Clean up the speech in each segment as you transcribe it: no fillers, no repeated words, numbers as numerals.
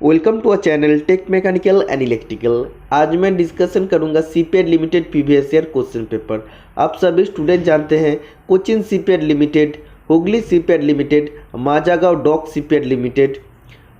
Welcome to a channel tech mechanical and electrical. आज मैं discussion करूंगा shipyard limited previous year question paper. आप सभी स्टूडेंट जानते हैं Cochin shipyard limited, Hooghly shipyard limited, Mazagon dock shipyard limited,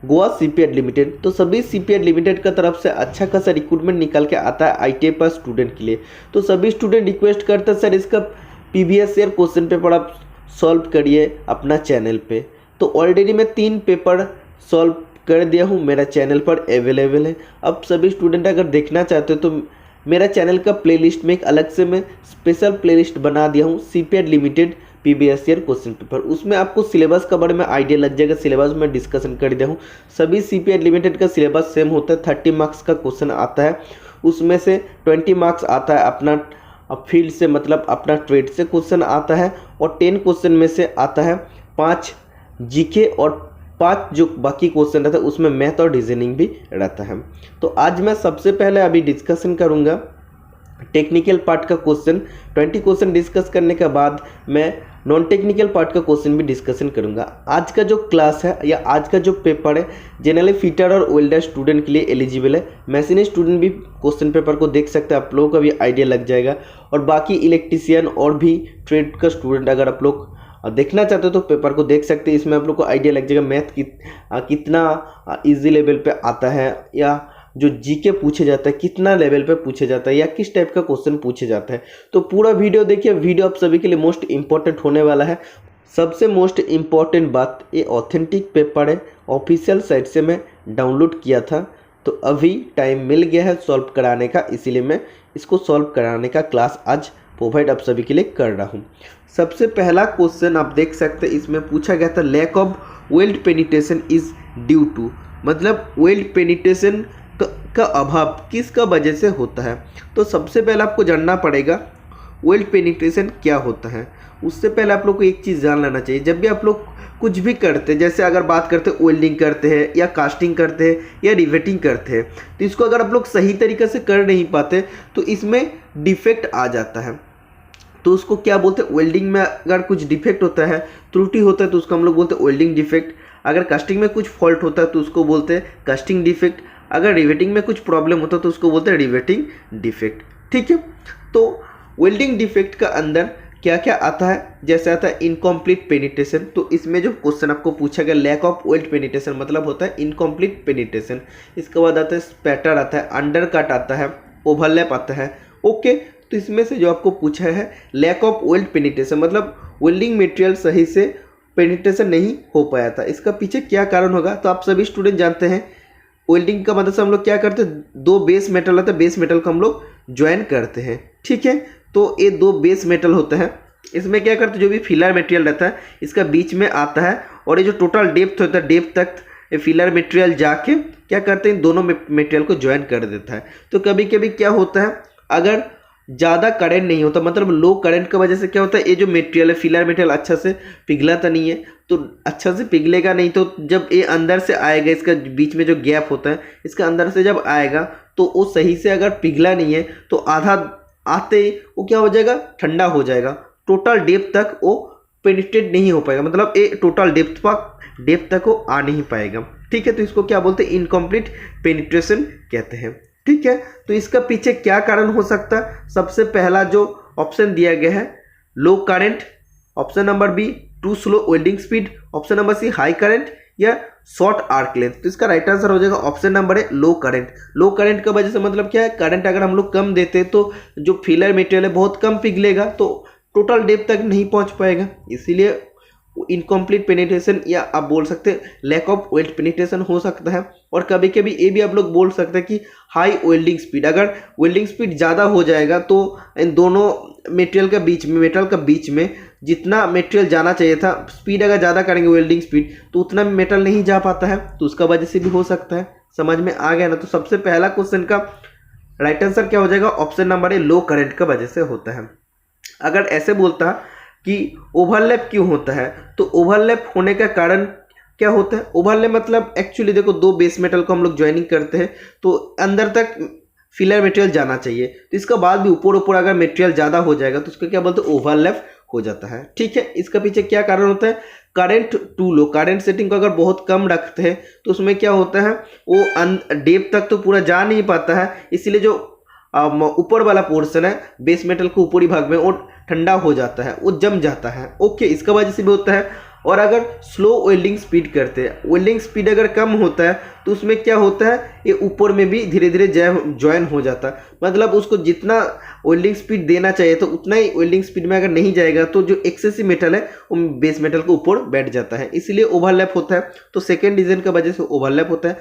Goa shipyard limited. तो सभी सीपेड लिमिटेड का तरफ से अच्छा खासा रिक्रूटमेंट निकल के आता है आईटीआई पास स्टूडेंट के लिए। तो सभी स्टूडेंट रिक्वेस्ट करते हैं सर इसका प्रीवियस ईयर क्वेश्चन पेपर आप सॉल्व करिए अपना चैनल पे। तो ऑलरेडी मैं 3 पेपर सॉल्व कर दिया हूँ, मेरा चैनल पर अवेलेबल है। अब सभी स्टूडेंट अगर देखना चाहते हो तो मेरा चैनल का प्लेलिस्ट में एक अलग से मैं स्पेशल प्लेलिस्ट बना दिया हूँ shipyard limited previous year question paper. उसमें आपको सिलेबस का बारे में आइडिया लग जाएगा। सिलेबस में डिस्कशन कर दिया हूँ। सभी सीपेड लिमिटेड का सिलेबस सेम होता है। 30 मार्क्स का क्वेश्चन आता है, उसमें से 20 मार्क्स आता है अपना फील्ड से, मतलब अपना ट्रेड से क्वेश्चन आता है, और 10 क्वेश्चन में से आता है 5 जीके और 5 जो बाकी क्वेश्चन रहता है उसमें मैथ और रीजनिंग भी रहता है। तो आज मैं सबसे पहले अभी डिस्कशन करूंगा टेक्निकल पार्ट का क्वेश्चन। 20 क्वेश्चन डिस्कस करने के बाद मैं नॉन टेक्निकल पार्ट का क्वेश्चन भी डिस्कशन करूंगा। आज का जो क्लास है या आज का जो पेपर है जनरली फिटर और वेल्डर स्टूडेंट के लिए एलिजिबल है। मशीन स्टूडेंट भी क्वेश्चन पेपर को देख सकते हैं, आप लोगों का भी आइडिया लग जाएगा। और बाकी इलेक्ट्रीशियन और भी ट्रेड का स्टूडेंट अगर आप लोग देखना चाहते हो तो पेपर को देख सकते हैं। इसमें आप लोग को आइडिया लग जाएगा मैथ कितना इजी लेवल पे आता है, या जो जीके पूछे जाता है कितना लेवल पे पूछे जाता है, या किस टाइप का क्वेश्चन पूछे जाता है। तो पूरा वीडियो देखिए। वीडियो आप सभी के लिए मोस्ट इंपॉर्टेंट होने वाला है। सबसे मोस्ट इम्पॉर्टेंट बात, ये ऑथेंटिक पेपर है, ऑफिशियल साइट से मैं डाउनलोड किया था। तो अभी टाइम मिल गया है सॉल्व कराने का, इसीलिए मैं इसको सॉल्व कराने का क्लास आज प्रोवाइड आप सभी के लिए कर रहा हूँ। सबसे पहला क्वेश्चन आप देख सकते हैं, इसमें पूछा गया था lack of weld penetration is due to, मतलब वेल्ड पेनिट्रेशन का अभाव किसका वजह से होता है। तो सबसे पहले आपको जानना पड़ेगा वेल्ड पेनिट्रेशन क्या होता है। उससे पहले आप लोग को एक चीज़ जान लेना चाहिए, जब भी आप लोग कुछ भी करते हैं, जैसे अगर बात करते हैं वेल्डिंग करते हैं या कास्टिंग करते हैं या रिवेटिंग करते हैं, तो इसको अगर आप लोग सही तरीके से कर नहीं पाते तो इसमें डिफेक्ट आ जाता है। तो उसको क्या बोलते हैं, वेल्डिंग में अगर कुछ डिफेक्ट होता है, त्रुटि होता है, तो उसको हम लोग बोलते हैं वेल्डिंग डिफेक्ट। अगर कास्टिंग में कुछ फॉल्ट होता है तो उसको बोलते हैं कास्टिंग डिफेक्ट। अगर रिवेटिंग में कुछ प्रॉब्लम होता है तो उसको बोलते हैं रिवेटिंग डिफेक्ट। ठीक है। तो वेल्डिंग डिफेक्ट का अंदर क्या क्या आता है, जैसे आता है इनकम्प्लीट पेनिट्रेशन। तो इसमें जो क्वेश्चन आपको पूछा गया लैक ऑफ वेल्ड पेनिट्रेशन मतलब होता है इनकम्प्लीट पेनिट्रेशन। इसके बाद आता है स्पैटर आता है, अंडर कट आता है, ओवरलैप आता है। ओके। तो इसमें से जो आपको पूछा है लैक ऑफ वेल्ड पेनिट्रेशन मतलब वेल्डिंग मटेरियल सही से पेनिट्रेशन नहीं हो पाया था, इसका पीछे क्या कारण होगा। तो आप सभी स्टूडेंट जानते हैं वेल्डिंग का मतलब से हम लोग क्या करते हैं, 2 बेस मेटल होता है, बेस मेटल को हम लोग ज्वाइन करते हैं। ठीक है। तो ये 2 बेस मेटल होता है, इसमें क्या करते हैं जो भी फिलर मटेरियल रहता है इसका बीच में आता है, और ये जो टोटल डेप्थ होता है डेप्थ तक ये फिलर मटेरियल जाके क्या करते हैं दोनों मटेरियल को ज्वाइन कर देता है। तो कभी कभी क्या होता है, अगर ज़्यादा करंट नहीं होता, मतलब लो करंट की वजह से क्या होता है, ये जो मटेरियल है फिलर मटेरियल अच्छा से पिघलाता नहीं है। तो अच्छा से पिघलेगा नहीं, तो जब ये अंदर से आएगा, इसका बीच में जो गैप होता है इसका अंदर से जब आएगा तो वो सही से अगर पिघला नहीं है तो आधा आते ही वो क्या हो जाएगा, ठंडा हो जाएगा। टोटल डेप्थ तक वो पेनिट्रेट नहीं हो पाएगा, मतलब ये टोटल डेप्थ तक वो आ नहीं पाएगा। ठीक है। तो इसको क्या बोलते हैं, इनकम्प्लीट पेनिट्रेशन कहते हैं। ठीक है। तो इसका पीछे क्या कारण हो सकता है, सबसे पहला जो ऑप्शन दिया गया है low current, option number B too slow welding speed, option number C high current या शॉर्ट आर्क लेंथ। तो इसका राइट आंसर हो जाएगा ऑप्शन नंबर है लो करंट। लो करंट की वजह से मतलब क्या है, करंट अगर हम लोग कम देते तो जो फिलर मटेरियल है बहुत कम पिघलेगा, तो टोटल डेप्थ तक नहीं पहुंच पाएगा, इसीलिए इनकम्प्लीट पेनिट्रेशन या आप बोल सकते हैं लैक ऑफ वेल्ड पेनिट्रेशन हो सकता है। और कभी कभी ये भी आप लोग बोल सकते हैं कि हाई वेल्डिंग स्पीड, अगर वेल्डिंग स्पीड ज़्यादा हो जाएगा तो इन दोनों मटेरियल के बीच में, मेटल का बीच में जितना मटेरियल जाना चाहिए था, स्पीड अगर ज़्यादा करेंगे वेल्डिंग स्पीड तो उतना मेटल नहीं जा पाता है, तो उसका वजह से भी हो सकता है। समझ में आ गया ना। तो सबसे पहला क्वेश्चन का राइट आंसर क्या हो जाएगा, ऑप्शन नंबर है लो करंट का वजह से होता है। अगर ऐसे बोलता कि ओवरलैप क्यों होता है, तो ओवरलैप होने का कारण क्या होता है, ओवरलैप मतलब एक्चुअली देखो 2 बेस मेटल को हम लोग ज्वाइनिंग करते हैं तो अंदर तक फिलर मटेरियल जाना चाहिए, तो इसका बाद भी ऊपर अगर मटेरियल ज़्यादा हो जाएगा तो उसको क्या बोलते हैं ओवरलैप हो जाता है। ठीक है। इसका पीछे क्या कारण होता है, current too low, current setting को अगर बहुत कम रखते हैं तो उसमें क्या होता है, वो डेप तक तो पूरा जा नहीं पाता है, इसीलिए जो ऊपर वाला पोर्शन है बेस मेटल के ऊपरी भाग में वो ठंडा हो जाता है, वो जम जाता है। ओके, इसका वजह से भी होता है। और अगर स्लो वेल्डिंग स्पीड करते हैं, वेल्डिंग स्पीड अगर कम होता है तो उसमें क्या होता है, ये ऊपर में भी धीरे धीरे ज्वाइन हो जाता है। मतलब उसको जितना वेल्डिंग स्पीड देना चाहिए तो उतना ही वेल्डिंग स्पीड में अगर नहीं जाएगा तो जो एक्सेसिव मेटल है वो बेस मेटल के ऊपर बैठ जाता है, इसलिए ओवरलैप होता है। तो सेकेंड रीजन की वजह से ओवरलैप होता है।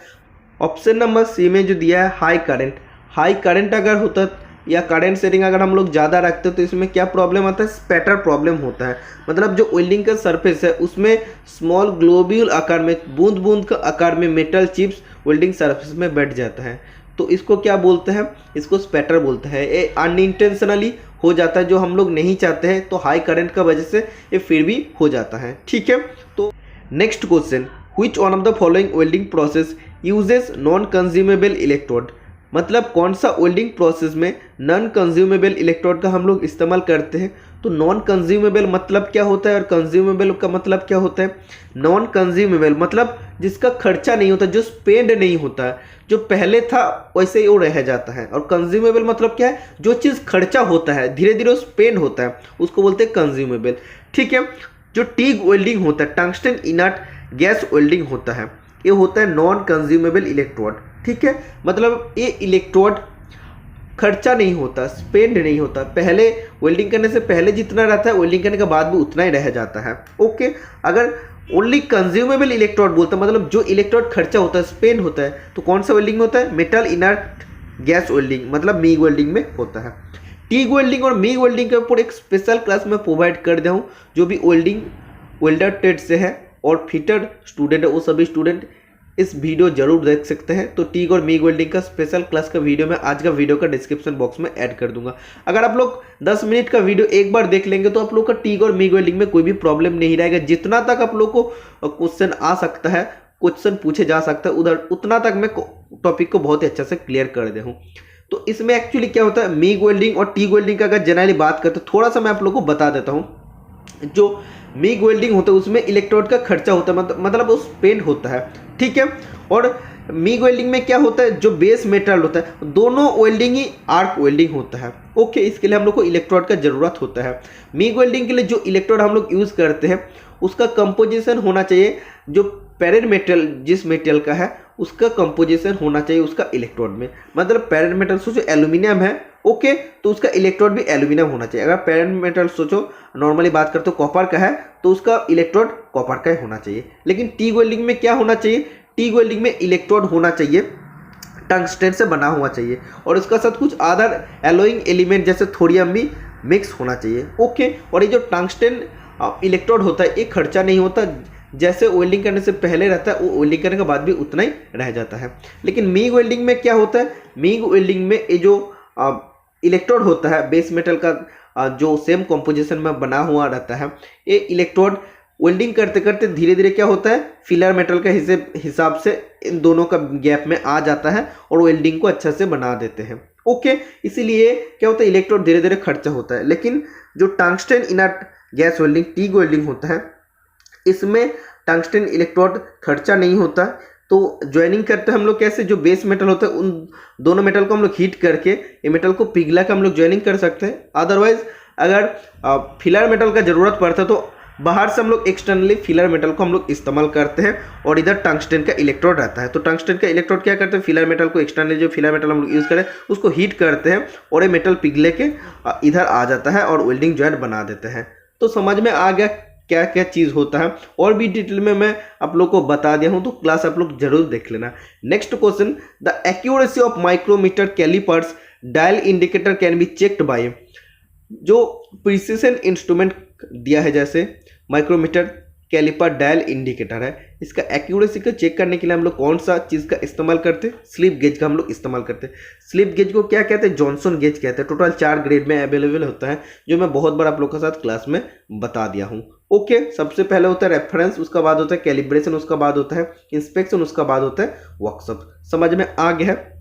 ऑप्शन नंबर सी में जो दिया है हाई करंट, हाई करंट अगर होता या करंट सेटिंग अगर हम लोग ज़्यादा रखते हैं तो इसमें क्या प्रॉब्लम आता है, स्पैटर प्रॉब्लम होता है। मतलब जो वेल्डिंग का सरफेस है उसमें स्मॉल ग्लोब्यूल आकार में, बूंद बूंद का आकार में मेटल चिप्स वेल्डिंग सरफेस में बैठ जाता है, तो इसको क्या बोलते हैं, इसको स्पैटर बोलते हैं। ये अनइंटेंशनली हो जाता है, जो हम लोग नहीं चाहते हैं, तो हाई करंट का वजह से ये फिर भी हो जाता है। ठीक है, तो next question, which one of the following welding process uses non consumable electrode. मतलब कौन सा वेल्डिंग प्रोसेस में नॉन कंज्यूमेबल इलेक्ट्रोड का हम लोग इस्तेमाल करते हैं। तो नॉन कंज्यूमेबल मतलब क्या होता है और कंज्यूमेबल का मतलब क्या होता है। नॉन कंज्यूमेबल मतलब जिसका खर्चा नहीं होता, जो स्पेंड नहीं होता है, जो पहले था वैसे ही वो रह जाता है। और कंज्यूमेबल मतलब क्या है, जो चीज़ खर्चा होता है, धीरे धीरे वो स्पेंड होता है, उसको बोलते हैं कंज्यूमेबल। ठीक है, जो टीग वेल्डिंग होता है, टंगस्टन इनर्ट गैस वेल्डिंग होता है, ये होता है नॉन कंज्यूमेबल इलेक्ट्रोड। ठीक है, मतलब ये इलेक्ट्रोड खर्चा नहीं होता, स्पेंड नहीं होता, पहले वेल्डिंग करने से पहले जितना रहता है वेल्डिंग करने के बाद भी उतना ही रह जाता है। ओके, अगर ओनली कंज्यूमेबल इलेक्ट्रोड बोलते हैं मतलब जो इलेक्ट्रोड खर्चा होता है, स्पेंड होता है, तो कौन सा वेल्डिंग होता है, मेटल इनर्ट गैस वेल्डिंग, मतलब मीग वेल्डिंग में होता है। टीग वेल्डिंग और मीग वेल्डिंग के ऊपर एक स्पेशल क्लास में प्रोवाइड कर दिया हूँ, जो भी वेल्डिंग वेल्डर ट्रेड से है और फिटर स्टूडेंट है वो सभी स्टूडेंट इस वीडियो जरूर देख सकते हैं। तो टीग और मीग वेल्डिंग का स्पेशल क्लास का वीडियो मैं आज का वीडियो का डिस्क्रिप्शन बॉक्स में ऐड कर दूंगा। अगर आप लोग 10 मिनट का वीडियो एक बार देख लेंगे तो आप लोग का टीग और मीग वेल्डिंग में कोई भी प्रॉब्लम नहीं रहेगा। जितना तक आप लोग को क्वेश्चन आ सकता है, क्वेश्चन पूछे जा सकता है उधर, उतना तक मैं टॉपिक को बहुत ही अच्छा से क्लियर कर दे हूँ। तो इसमें एक्चुअली क्या होता है, मीग वेल्डिंग और टीग वेल्डिंग का अगर जनरली बात करते हैं, थोड़ा सा मैं आप लोग को बता देता हूँ। जो मीग वेल्डिंग होता है उसमें इलेक्ट्रोड का खर्चा होता है, मतलब वो स्पेंड होता है। ठीक है, और मीग वेल्डिंग में क्या होता है, जो बेस मेटल होता है, दोनों वेल्डिंग ही आर्क वेल्डिंग होता है। ओके, इसके लिए हम लोग को इलेक्ट्रोड का ज़रूरत होता है। मीग वेल्डिंग के लिए जो इलेक्ट्रोड हम लोग यूज़ करते हैं उसका कंपोजिशन होना चाहिए, जो पैरेंट मेटल जिस मेटल का है उसका कंपोजिशन होना चाहिए उसका इलेक्ट्रोड में। मतलब पैरेंट मेटल सोचो एल्यूमिनियम है, ओके, तो उसका इलेक्ट्रोड भी एल्यूमिनियम होना चाहिए। अगर पैरेंट मेटल सोचो नॉर्मली बात करते हो कॉपर का है, तो उसका इलेक्ट्रोड कॉपर का ही होना चाहिए। लेकिन टीग वेल्डिंग में क्या होना चाहिए, टीग वेल्डिंग में इलेक्ट्रोड होना चाहिए टंगस्टन से बना हुआ चाहिए, और उसका साथ कुछ अदर एलोइंग एलिमेंट जैसे थोरियम भी मिक्स होना चाहिए। ओके, और ये जो टंगस्टन इलेक्ट्रोड होता है ये खर्चा नहीं होता, जैसे वेल्डिंग करने से पहले रहता है वो वेल्डिंग करने के बाद भी उतना ही रह जाता है। लेकिन मीग वेल्डिंग में क्या होता है, मीग वेल्डिंग में ये जो इलेक्ट्रोड होता है बेस मेटल का जो सेम कॉम्पोजिशन में बना हुआ रहता है, ये इलेक्ट्रोड वेल्डिंग करते करते धीरे धीरे क्या होता है, फिलर मेटल के हिसाब से इन दोनों का गैप में आ जाता है और वेल्डिंग को अच्छा से बना देते हैं। ओके, इसीलिए क्या होता है, इलेक्ट्रोड धीरे धीरे खर्चा होता है। लेकिन जो tungsten inert gas welding TIG welding होता है, इसमें टंगस्टन इलेक्ट्रोड खर्चा नहीं होता। तो ज्वाइनिंग करते हैं हम लोग कैसे, जो बेस मेटल होता है उन दोनों मेटल को हम लोग हीट करके ये मेटल को पिघला के हम लोग ज्वाइनिंग कर सकते हैं। अदरवाइज अगर फिलर मेटल का ज़रूरत पड़ता है तो बाहर से हम लोग एक्सटर्नली फिलर मेटल को हम लोग इस्तेमाल करते हैं, और इधर टंगस्टन का इलेक्ट्रोड रहता है। तो टंगस्टन का इलेक्ट्रोड क्या करते हैं, फिलर मेटल को एक्सटर्नली जो फिलर मेटल हम लोग यूज़ करें उसको हीट करते हैं और ये मेटल पिघले के इधर आ जाता है और वेल्डिंग जॉइंट बना देते हैं। तो समझ में आ गया क्या क्या चीज़ होता है, और भी डिटेल में मैं आप लोग को बता दिया हूँ, तो क्लास आप लोग जरूर देख लेना। Next question, the accuracy of micrometer callipers dial indicator can be checked by. जो प्रिसिशन इंस्ट्रूमेंट दिया है जैसे माइक्रोमीटर कैलिपर डायल इंडिकेटर है, इसका एक्यूरेसी को चेक करने के लिए हम लोग कौन सा चीज़ का इस्तेमाल करते हैं, स्लिप गेज का हम लोग इस्तेमाल करते हैं। स्लिप गेज को क्या कहते हैं, जॉनसन गेज कहते हैं। टोटल 4 ग्रेड में अवेलेबल होता है, जो मैं बहुत बार आप लोग के साथ क्लास में बता दिया हूँ। ओके, सबसे पहले होता है रेफरेंस, उसका बाद होता है कैलिब्रेशन, उसका बाद होता है इंस्पेक्शन, उसका बाद होता है वर्कशॉप। समझ में आ गया है।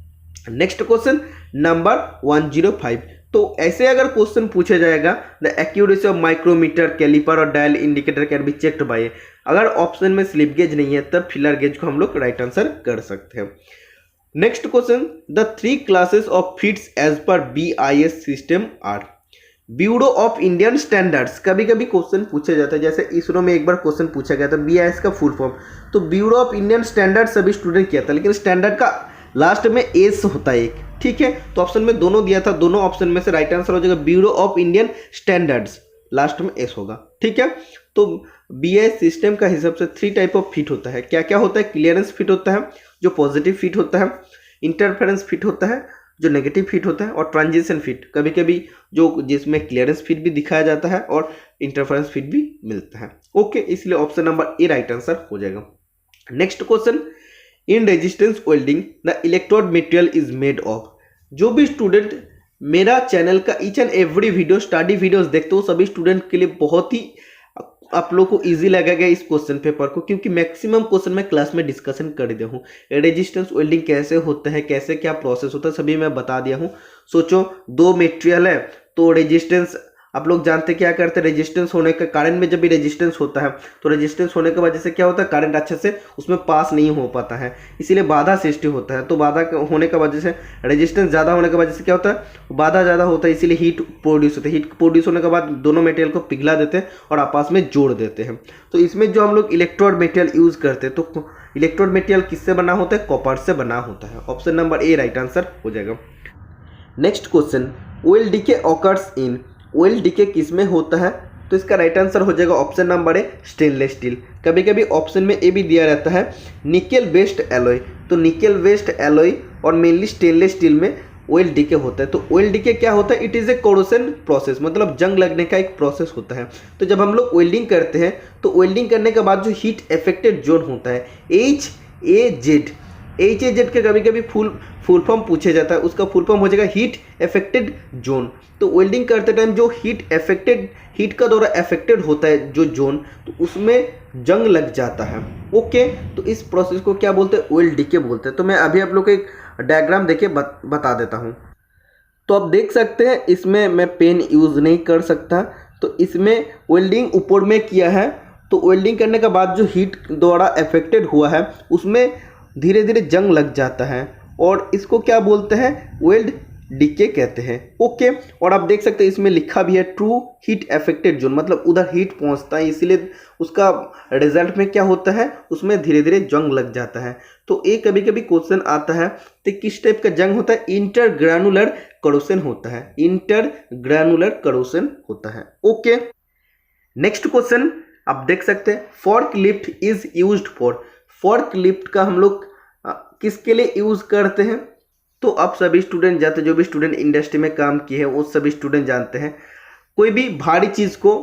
Next question number 105। तो ऐसे अगर क्वेश्चन पूछा जाएगा, the accuracy of micrometer caliper और dial indicator can be checked by, अगर ऑप्शन में स्लिप गेज नहीं है तब फिलर गेज को हम लोग राइट आंसर कर सकते हैं। Next question, the 3 classes of fits as per BIS system are. Bureau of Indian Standards, कभी कभी क्वेश्चन पूछा जाता है, जैसे इसरो में एक बार क्वेश्चन पूछा गया था BIS का फुल फॉर्म, तो ब्यूरो ऑफ इंडियन स्टैंडर्ड सभी स्टूडेंट किया था, लेकिन स्टैंडर्ड का लास्ट में एस होता है एक, ठीक है। तो ऑप्शन में दोनों दिया था, दोनों ऑप्शन में से राइट आंसर हो जाएगा bureau of Indian standards, last में एस होगा, ठीक है। तो BIS सिस्टम का हिसाब से 3 टाइप ऑफ फिट होता है। क्या क्या होता है? क्लियरेंस फिट होता है जो पॉजिटिव फिट होता है, इंटरफेरेंस फिट होता है जो नेगेटिव फिट होता है, और ट्रांजिशन फिट कभी कभी जो जिसमें क्लियरेंस फिट भी दिखाया जाता है और इंटरफेरेंस फिट भी मिलता है। ओके, इसलिए option number A right answer हो जाएगा। Next question, in resistance welding the electrode material is made of. जो भी स्टूडेंट मेरा चैनल का each and every video study videos देखते हो सभी स्टूडेंट के लिए बहुत ही आप लोग को इजी लगेगा इस क्वेश्चन पेपर को, क्योंकि मैक्सिमम क्वेश्चन मैं क्लास में डिस्कशन कर दिया हूँ। रेजिस्टेंस वेल्डिंग कैसे होता है, कैसे क्या प्रोसेस होता है, सभी मैं बता दिया हूँ। सोचो 2 मटेरियल है तो रेजिस्टेंस आप लोग जानते क्या करते हैं, रेजिस्टेंस होने के कारण में जब भी रेजिस्टेंस होता है तो रेजिस्टेंस होने की वजह से क्या होता है, करंट अच्छे से उसमें पास नहीं हो पाता है, इसीलिए बाधा सृष्टि होता है। तो बाधा होने की वजह से, रेजिस्टेंस ज़्यादा होने की वजह से क्या होता है, बाधा ज़्यादा होता है, इसीलिए हीट प्रोड्यूस होता है। हीट प्रोड्यूस होने के बाद दोनों मटेरियल को पिघला देते हैं और आपस में जोड़ देते हैं। तो इसमें जो हम लोग इलेक्ट्रोड मटेरियल यूज़ करते हैं, तो इलेक्ट्रोड मटेरियल किससे बना होता है? कॉपर से बना होता है। Option number A right answer हो जाएगा। Next question, oil decay occurs in. Oil decay किस में होता है? तो इसका राइट आंसर हो जाएगा ऑप्शन नंबर ए स्टेनलेस स्टील। कभी कभी ऑप्शन में ए भी दिया रहता है निकेल बेस्ड एलॉय, तो निकेल बेस्ड एलॉय और मेनली स्टेनलेस स्टील में ऑयल डीके होता है। तो ऑयल डीके क्या होता है? It is a corrosion process, मतलब जंग लगने का एक प्रोसेस होता है। तो जब हम लोग वेल्डिंग करते हैं तो वेल्डिंग करने के बाद जो हीट इफेक्टेड जोन होता है HAZ के कभी कभी फुल फॉर्म पूछे जाता है, उसका फुल फॉर्म हो जाएगा हीट इफेक्टेड जोन। तो वेल्डिंग करते टाइम जो हीट का द्वारा इफेक्टेड होता है जो जोन, तो उसमें जंग लग जाता है। ओके, तो इस प्रोसेस को क्या बोलते हैं? ऑयल डीके बोलते हैं। तो मैं अभी आप लोग को एक डायग्राम देके बता देता हूँ। तो आप देख सकते हैं इसमें मैं पेन यूज़ नहीं कर सकता, तो इसमें वेल्डिंग ऊपर में किया है। तो वेल्डिंग करने के बाद जो हीट द्वारा इफेक्टेड हुआ है उसमें धीरे धीरे जंग लग जाता है और इसको क्या बोलते हैं? वेल्ड डीके कहते हैं। ओके, और आप देख सकते हैं इसमें लिखा भी है ट्रू हीट इफेक्टेड जोन, मतलब उधर हीट पहुंचता है, इसीलिए उसका रिजल्ट में क्या होता है, उसमें धीरे धीरे जंग लग जाता है। तो एक कभी कभी क्वेश्चन आता है तो किस टाइप का जंग होता है? इंटरग्रैनुलर करोशन होता है, इंटरग्रैनुलर करोशन होता है। ओके, नेक्स्ट क्वेश्चन आप देख सकते हैं fork lift is used for. Fork lift का हम लोग किसके लिए यूज करते हैं? तो आप सभी स्टूडेंट जानते हैं, जो भी स्टूडेंट इंडस्ट्री में काम किए हैं वो सभी स्टूडेंट जानते हैं, कोई भी भारी चीज़ को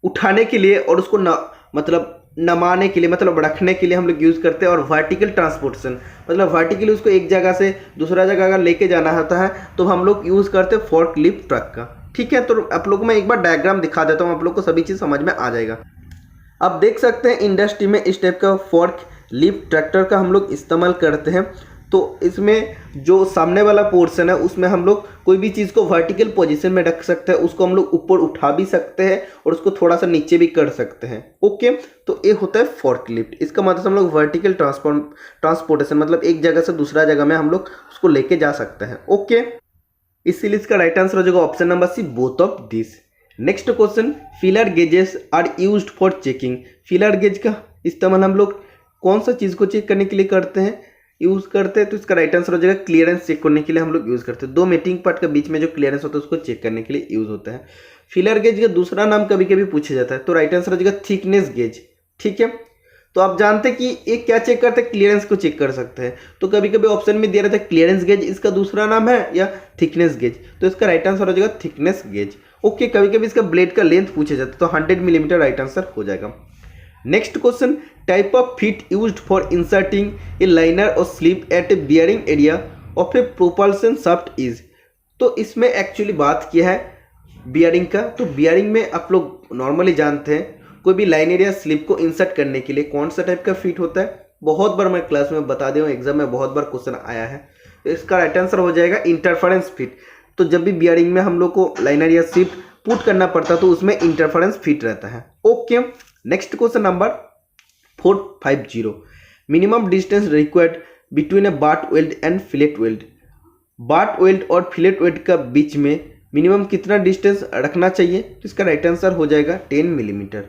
उठाने के लिए और उसको नमाने के लिए, मतलब रखने के लिए हम लोग यूज़ करते हैं। और वर्टिकल ट्रांसपोर्टेशन, मतलब वर्टिकली उसको एक जगह से दूसरा जगह अगर लेके जाना होता है तो हम लोग यूज़ करते हैं फोर्क लिफ्ट ट्रक का। ठीक है, तो आप लोग को मैं एक बार डायग्राम दिखा देता हूँ, आप लोग को सभी चीज़ समझ में आ जाएगा। आप देख सकते हैं इंडस्ट्री में इस टाइप का फोर्क लिफ्ट ट्रैक्टर का हम लोग इस्तेमाल करते हैं। तो इसमें जो सामने वाला पोर्शन है उसमें हम लोग कोई भी चीज़ को वर्टिकल पोजीशन में रख सकते हैं, उसको हम लोग ऊपर उठा भी सकते हैं और उसको थोड़ा सा नीचे भी कर सकते हैं। ओके, तो ये होता है फोर्क लिफ्ट। इसका मतलब हम लोग वर्टिकल ट्रांसपोर्टेशन, मतलब एक जगह से दूसरा जगह में हम लोग उसको लेके जा सकते हैं। ओके, इसीलिए इसका राइट आंसर हो जाएगा option number C, both of this. Next question, feeler gauges are used for checking. Feeler gauge का इस्तेमाल हम लोग कौन सा चीज़ को चेक करने के लिए करते हैं, यूज़ करते हैं? तो इसका राइट आंसर हो जाएगा क्लियरेंस चेक करने के लिए हम लोग यूज़ करते हैं। 2 मेटिंग पार्ट के बीच में जो क्लियरेंस होता है उसको चेक करने के लिए यूज़ होता है। फीलर गेज का दूसरा नाम कभी कभी पूछा जाता है, तो राइट आंसर हो जाएगा थिकनेस गेज। ठीक है, तो आप जानते हैं कि एक क्या चेक करते हैं? क्लियरेंस को चेक कर सकते हैं। तो कभी कभी ऑप्शन में दिया रहता है क्लियरेंस गेज, इसका दूसरा नाम है, या थिकनेस गेज, तो इसका राइट आंसर हो जाएगा थिकनेस गेज। ओके, कभी कभी इसका ब्लेड का लेंथ पूछा जाता है, तो 100 मिलीमीटर राइट आंसर हो जाएगा। Next question, type of fit used for inserting a liner और sleeve at a bearing area of a propulsion shaft is. तो इसमें एक्चुअली बात किया है बियरिंग का। तो बियरिंग में आप लोग नॉर्मली जानते हैं कोई भी लाइन एरिया स्लीव को इंसर्ट करने के लिए कौन सा टाइप का फीट होता है? बहुत बार मैं क्लास में बता दिया हूँ, एग्जाम में बहुत बार क्वेश्चन आया है। तो इसका राइट आंसर हो जाएगा इंटरफेरेंस फीट। तो जब भी बियरिंग में हम लोग को लाइनर या स्लीव पुट करना पड़ता है तो उसमें इंटरफेरेंस फीट रहता है। Okay, next question number 450 minimum distance required between a बाट वेल्ड एंड फिलेट वेल्ड। बाट वेल्ड और फिलेट वेल्ड का बीच में मिनिमम कितना डिस्टेंस रखना चाहिए, तो इसका राइट आंसर हो जाएगा 10 millimetre.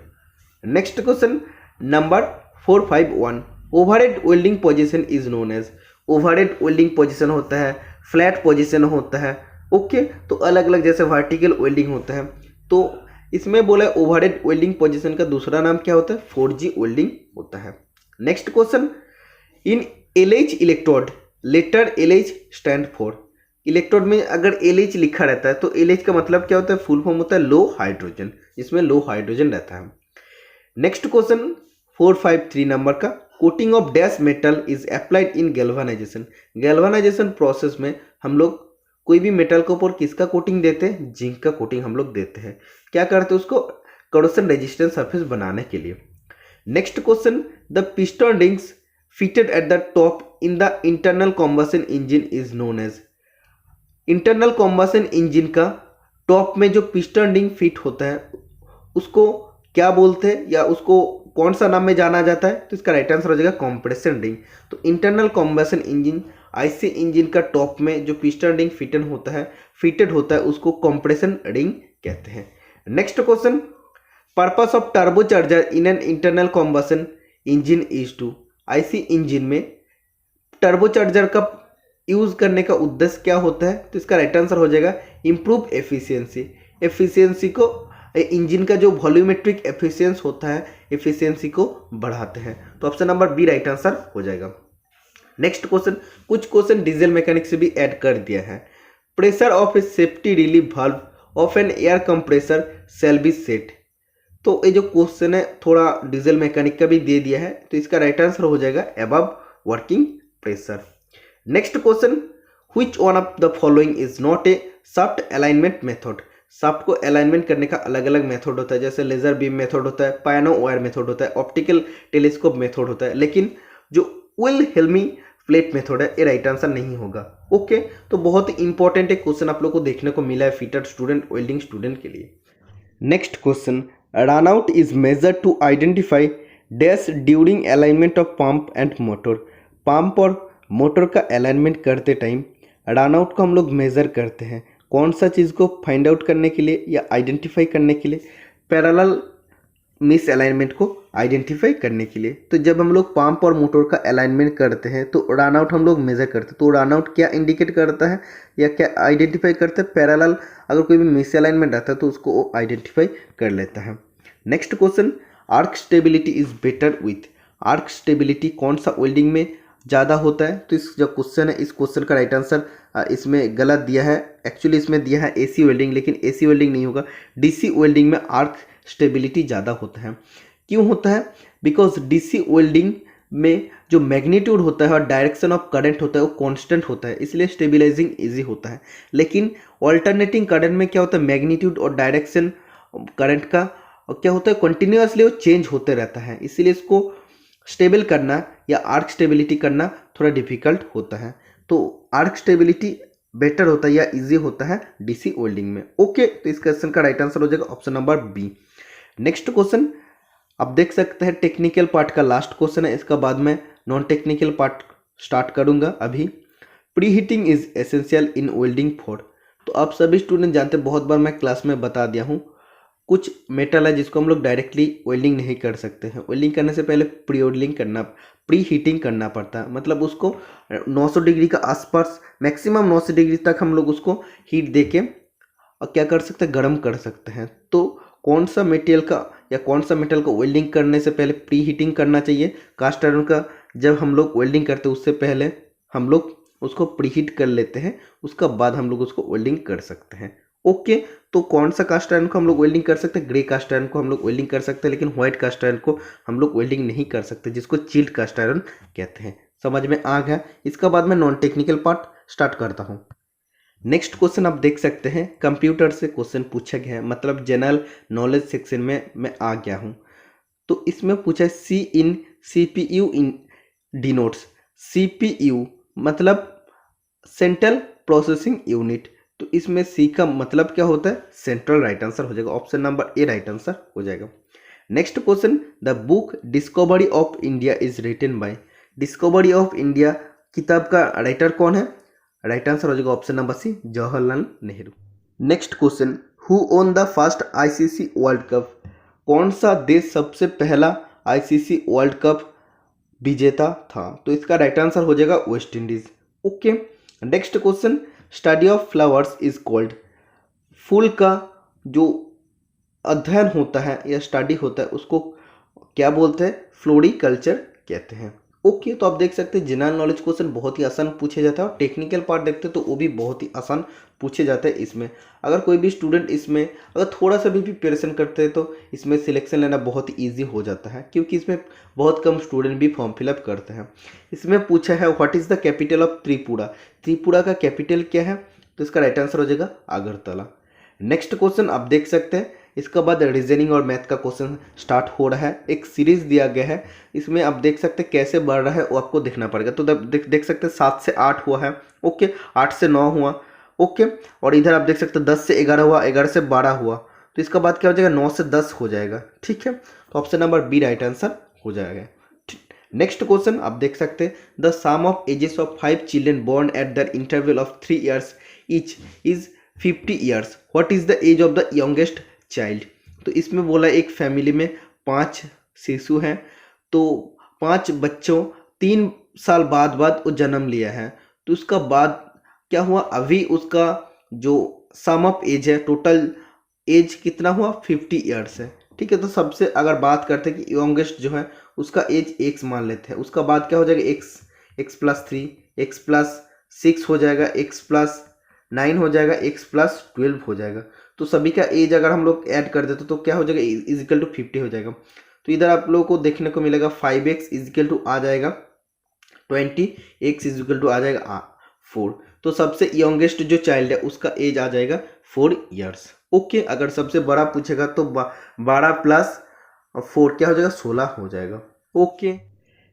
Next question number 451 overhead welding position is known as. Overhead welding position होता है, फ्लैट पोजीशन होता है, ओके तो अलग अलग, जैसे वर्टिकल वेल्डिंग होता है, तो इसमें बोला है ओवरहेड वेल्डिंग पोजीशन का दूसरा नाम क्या होता है, 4G वेल्डिंग होता है। Next question in LH electrode letter LH stand for. Electrode में अगर LH लिखा रहता है तो LH का मतलब क्या होता है, फुल फॉर्म होता है लो हाइड्रोजन, इसमें लो हाइड्रोजन रहता है। नेक्स्ट क्वेश्चन 453 नंबर का coating of dash metal is applied in galvanization. Galvanization process में हम लोग कोई भी मेटल के ऊपर किसका कोटिंग देते हैं, जिंक का कोटिंग हम लोग देते हैं। क्या करते हैं, उसको करोशन रेजिस्टेंट सरफेस बनाने के लिए। Next question the piston rings fitted at the top in the internal combustion engine is known as. Internal combustion engine का टॉप में जो पिस्टन रिंग फिट होता है उसको क्या बोलते हैं, या उसको कौन सा नाम में जाना जाता है, तो इसका राइट आंसर हो जाएगा कंप्रेशन रिंग। तो internal combustion engine IC engine का टॉप में जो पिस्टन रिंग फिटेड होता है उसको कंप्रेशन रिंग कहते हैं। Next question purpose of turbocharger in an internal combustion engine is to. IC engine में टर्बोचार्जर का यूज करने का उद्देश्य क्या होता है, तो इसका राइट आंसर हो जाएगा इंप्रूव एफिशिएंसी। एफिशिएंसी को इंजन का जो वॉल्यूमेट्रिक एफिशिएंसी होता है, एफिशिएंसी को बढ़ाते हैं। तो option number B right answer हो जाएगा। नेक्स्ट क्वेश्चन, कुछ क्वेश्चन डीजल मैकेनिक से भी ऐड कर दिया है। Pressure of a safety relief valve of an air compressor shall be set. तो ये जो क्वेश्चन है थोड़ा डीजल मैकेनिक का भी दे दिया है, तो इसका राइट आंसर हो जाएगा above working pressure. Next question which one of the following is not a shaft alignment method. Shaft को अलाइनमेंट करने का अलग अलग मेथड होता है, जैसे लेजर बीम मेथड होता है, पायनो वायर मेथड होता है, ऑप्टिकल टेलीस्कोप मेथड होता है, लेकिन जो विल्हेल्मी प्लेट मेथड है ये राइट आंसर नहीं होगा। ओके तो बहुत ही इंपॉर्टेंट एक क्वेश्चन आप लोग को देखने को मिला है फिटेड स्टूडेंट, वेल्डिंग स्टूडेंट के लिए। Next question run out is measured to identify dash during alignment of pump and motor. Pump और मोटर का अलाइनमेंट करते टाइम रन आउट को हम लोग मेजर करते हैं कौन सा चीज़ को फाइंड आउट करने के लिए या आइडेंटिफाई करने के लिए, पैरेलल मिस अलाइनमेंट को आइडेंटिफाई करने के लिए। तो जब हम लोग पंप और मोटर का अलाइनमेंट करते हैं तो रन आउट हम लोग मेजर करते हैं, तो रन आउट क्या इंडिकेट करता है या क्या आइडेंटिफाई करता है, पैरेलल अगर कोई भी मिस अलाइनमेंट आता है तो उसको आइडेंटिफाई कर लेता है। Next question arc stability is better with. Arc stability कौन सा वेल्डिंग में ज़्यादा होता है, तो इस जो क्वेश्चन है इस क्वेश्चन का राइट आंसर इसमें गलत दिया है। एक्चुअली इसमें दिया है AC वेल्डिंग, लेकिन AC वेल्डिंग नहीं होगा, DC वेल्डिंग में आर्क स्टेबिलिटी ज़्यादा होता है। क्यों होता है, बिकॉज DC वेल्डिंग में जो मैग्नीट्यूड होता है और डायरेक्शन ऑफ करंट होता है वो कांस्टेंट होता है, इसलिए स्टेबिलाइजिंग इजी होता है। लेकिन ऑल्टरनेटिंग करंट में क्या होता है, मैग्नीट्यूड और डायरेक्शन करंट का क्या होता है, कंटिन्यूसली वो चेंज होते रहता है, इसीलिए इसको स्टेबल करना या आर्क स्टेबिलिटी करना थोड़ा डिफिकल्ट होता है। तो आर्क स्टेबिलिटी बेटर होता है या इजी होता है DC वेल्डिंग में। ओके तो इस क्वेश्चन का राइट आंसर हो जाएगा option number B. Next question आप देख सकते हैं टेक्निकल पार्ट का लास्ट क्वेश्चन है, इसका बाद में नॉन टेक्निकल पार्ट स्टार्ट करूंगा। अभी pre heating is essential in welding for. तो आप सभी स्टूडेंट जानते हैं, बहुत बार मैं क्लास में बता दिया हूँ, कुछ मेटल है जिसको हम लोग डायरेक्टली वेल्डिंग नहीं कर सकते हैं। वेल्डिंग करने से पहले प्री हीटिंग करना पड़ता है, मतलब उसको 900 डिग्री का आसपास मैक्सिमम 900 डिग्री तक हम लोग उसको हीट देके और क्या कर सकते हैं, गर्म कर सकते हैं। तो कौन सा मेटेरियल का या कौन सा मेटल को वेल्डिंग करने से पहले प्री हीटिंग करना चाहिए, कास्ट आयरन का जब हम लोग वेल्डिंग करते हैं उससे पहले हम लोग उसको प्री हीट कर लेते हैं, उसका बाद हम लोग उसको वेल्डिंग कर सकते हैं। ओके तो कौन सा कास्ट आयरन को हम लोग वेल्डिंग कर सकते हैं, ग्रे कास्ट आयरन को हम लोग वेल्डिंग कर सकते हैं, लेकिन व्हाइट कास्ट आयरन को हम लोग वेल्डिंग नहीं कर सकते, जिसको चिल्ड कास्ट आयरन कहते हैं। समझ में आ गया। इसका बाद में नॉन टेक्निकल पार्ट स्टार्ट करता हूँ। नेक्स्ट क्वेश्चन आप देख सकते हैं कंप्यूटर से क्वेश्चन पूछा गया है, मतलब जनरल नॉलेज सेक्शन में मैं आ गया हूँ। तो इसमें पूछा है C इन CPU इन डिनोट्स। CPU मतलब सेंट्रल प्रोसेसिंग यूनिट, तो इसमें C का मतलब क्या होता है, सेंट्रल। राइट आंसर हो जाएगा option number A right answer हो जाएगा। Next question, the book Discovery of India is written by. Discovery of India किताब का राइटर कौन है? राइट आंसर हो जाएगा option number C, Jawaharlal Nehru. Next question, who won the first ICC World Cup. कौन सा देश सबसे पहला आईसीसी वर्ल्ड कप विजेता था? तो इसका राइट आंसर हो जाएगा West Indies. Okay, next question, study of flowers is called. फूल का जो अध्ययन होता है या स्टडी होता है उसको क्या बोलते हैं? फ्लोरिकल्चर कहते हैं। ओके, तो आप देख सकते हैं जनरल नॉलेज क्वेश्चन बहुत ही आसान पूछे जाता है और टेक्निकल पार्ट देखते हैं तो वो भी बहुत ही आसान पूछे जाते हैं। इसमें अगर कोई भी स्टूडेंट इसमें अगर थोड़ा सा भी प्रिपरेशन करते हैं तो इसमें सिलेक्शन लेना बहुत ही ईजी हो जाता है, क्योंकि इसमें बहुत कम स्टूडेंट भी फॉर्म फिलअप करते हैं। इसमें पूछा है what is the capital of Tripura. Tripura का कैपिटल क्या है? तो इसका राइट आंसर हो जाएगा अगरतला। नेक्स्ट क्वेश्चन आप देख सकते हैं, इसके बाद रीजनिंग और मैथ का क्वेश्चन स्टार्ट हो रहा है। एक सीरीज दिया गया है, इसमें आप देख सकते हैं कैसे बढ़ रहा है वो आपको देखना पड़ेगा। तो देख सकते हैं 7 से 8 हुआ है, ओके, 8 से 9 हुआ, ओके, और इधर आप देख सकते हैं 10 से 11 हुआ, 11 से 12 हुआ। तो इसका बाद क्या हो जाएगा? 9 से 10 हो जाएगा। ठीक है, तो option number B right answer हो जाएगा। नेक्स्ट क्वेश्चन आप देख सकते हैं, the sum of ages of 5 children born at the interval of 3 years each is 50 years। What is the age of the youngest child. तो इसमें बोला एक फैमिली में 5 शिशु हैं, तो 5 बच्चों 3 साल बाद वो जन्म लिया है। तो उसका बाद क्या हुआ? अभी उसका जो सम ऑफ एज है, टोटल एज कितना हुआ? 50 years है। ठीक है, तो सबसे अगर बात करते हैं कि यंगेस्ट जो है उसका एज x मान लेते हैं। उसका बाद क्या हो जाएगा? x+3, x+6 हो जाएगा, x+9 हो जाएगा, x+12 हो जाएगा। तो सभी का एज अगर हम लोग ऐड कर देते तो क्या हो जाएगा? इजिकल टू 50 हो जाएगा। तो इधर आप लोगों को देखने को मिलेगा 5x इजिकल टू आ जाएगा 20, x इजिकल टू आ जाएगा 4। तो सबसे यंगेस्ट जो चाइल्ड है उसका एज आ जाएगा 4 years। ओके, अगर सबसे बड़ा पूछेगा तो 12 प्लस 4 क्या हो जाएगा? 16 हो जाएगा। Okay,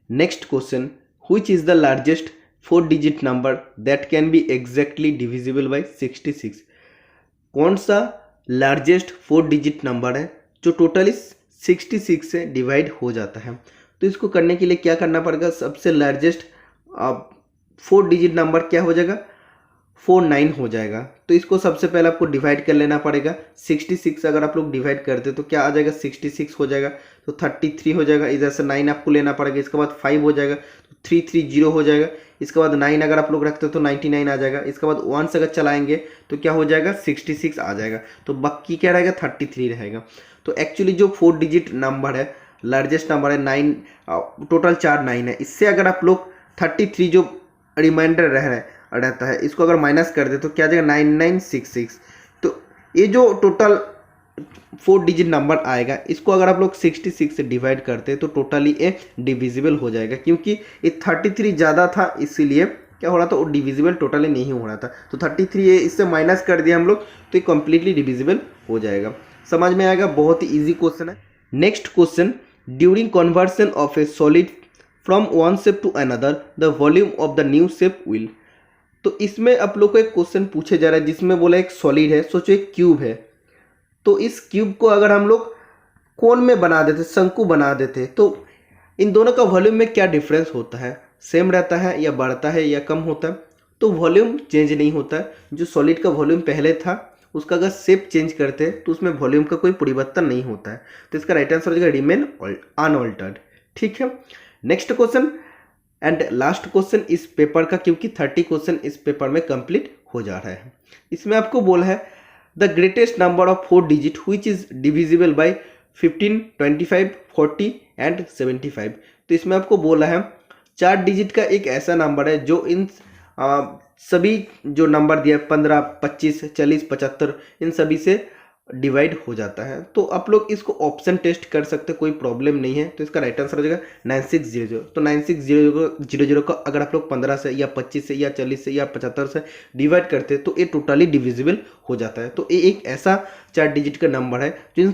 next question, which is the largest 4 digit number that can be exactly divisible by 66। कौन सा लार्जेस्ट 4 digit नंबर है जो टोटली 66 से डिवाइड हो जाता है? तो इसको करने के लिए क्या करना पड़ेगा? सबसे लार्जेस्ट 4 digit नंबर क्या हो जाएगा? 49 हो जाएगा। तो इसको सबसे पहले आपको डिवाइड कर लेना पड़ेगा। 66 अगर आप लोग डिवाइड करते तो क्या आ जाएगा? 66 हो जाएगा, तो 33 हो जाएगा। इधर से 9 आपको लेना पड़ेगा, इसके बाद 5 हो जाएगा तो 330 हो जाएगा। इसके बाद 9 अगर आप लोग रखते हो तो 99 आ जाएगा। इसके बाद 1 से अगर चलाएंगे तो क्या हो जाएगा? 66 आ जाएगा। तो बाकी क्या रहेगा? 33 रहेगा। तो एक्चुअली जो 4 digit नंबर है, लार्जेस्ट नंबर है 9, टोटल 4 9 है। इससे अगर आप लोग 33 जो रिमाइंडर रहता है इसको अगर माइनस कर दे तो क्या आ जाएगा? 9966। तो ये जो टोटल 4 digit नंबर आएगा इसको अगर आप लोग 66 से डिवाइड करते हैं तो टोटली ये डिविजिबल हो जाएगा, क्योंकि ये 33 ज़्यादा था इसीलिए क्या हो रहा था? वो डिविजिबल टोटली नहीं हो रहा था। तो 33 ये इससे माइनस कर दिया हम लोग तो ये कम्प्लीटली डिविजिबल हो जाएगा। समझ में आएगा? बहुत ही ईजी क्वेश्चन है। Next question, during conversion of a solid from one shape to another the volume of the new shape will. तो इसमें आप लोग को एक क्वेश्चन पूछे जा रहा है जिसमें बोला एक सॉलिड है, सोचो एक क्यूब है, तो इस क्यूब को अगर हम लोग कोन में बना देते, शंकु बना देते, तो इन दोनों का वॉल्यूम में क्या डिफरेंस होता है? सेम रहता है या बढ़ता है या कम होता है? तो वॉल्यूम चेंज नहीं होता है। जो सॉलिड का वॉल्यूम पहले था उसका अगर शेप चेंज करते हैं तो उसमें वॉल्यूम का कोई परिवर्तन नहीं होता है। तो इसका राइट आंसर हो जाएगा रिमेन अनऑल्टर्ड। ठीक है, next question and last question इस पेपर का, क्योंकि 30 क्वेश्चन इस पेपर में कंप्लीट हो जा रहा है। इसमें आपको बोला है the greatest number of 4 digit which is divisible by 15, 25, 40 and 75। तो इसमें आपको बोला है 4 digit का एक ऐसा नंबर है जो इन सभी जो नंबर दिया 15, 25, 40, 75 इन सभी से डिवाइड हो जाता है। तो आप लोग इसको ऑप्शन टेस्ट कर सकते हैं, कोई प्रॉब्लम नहीं है। तो इसका राइट आंसर हो जाएगा 9600। तो 9600 का अगर आप लोग 15 से या 25 से या 40 से या 75 से डिवाइड करते हैं तो ये टोटली डिविजिबल हो जाता है। तो ये एक ऐसा 4 digit का नंबर है जिन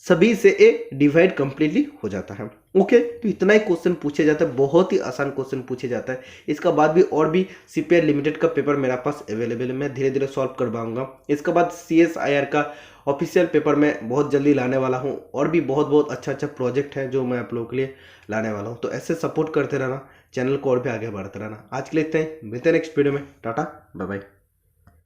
सभी से ये डिवाइड कंप्लीटली हो जाता है। ओके, तो इतना ही क्वेश्चन पूछे जाता है, बहुत ही आसान क्वेश्चन पूछे जाता है। इसका बाद भी और भी सीपीआर लिमिटेड का पेपर मेरे पास अवेलेबल है, मैं धीरे धीरे सॉल्व करवाऊंगा। इसके बाद सीएसआईआर का ऑफिशियल पेपर मैं बहुत जल्दी लाने वाला हूं, और भी बहुत बहुत अच्छा अच्छा प्रोजेक्ट है जो मैं आप लोगों के लिए लाने वाला हूं। तो ऐसे सपोर्ट करते रहना, चैनल को और भी आगे बढ़ते रहना। आज के लिए इतना ही, मिलते हैं नेक्स्ट वीडियो में। टाटा, बाय बाय।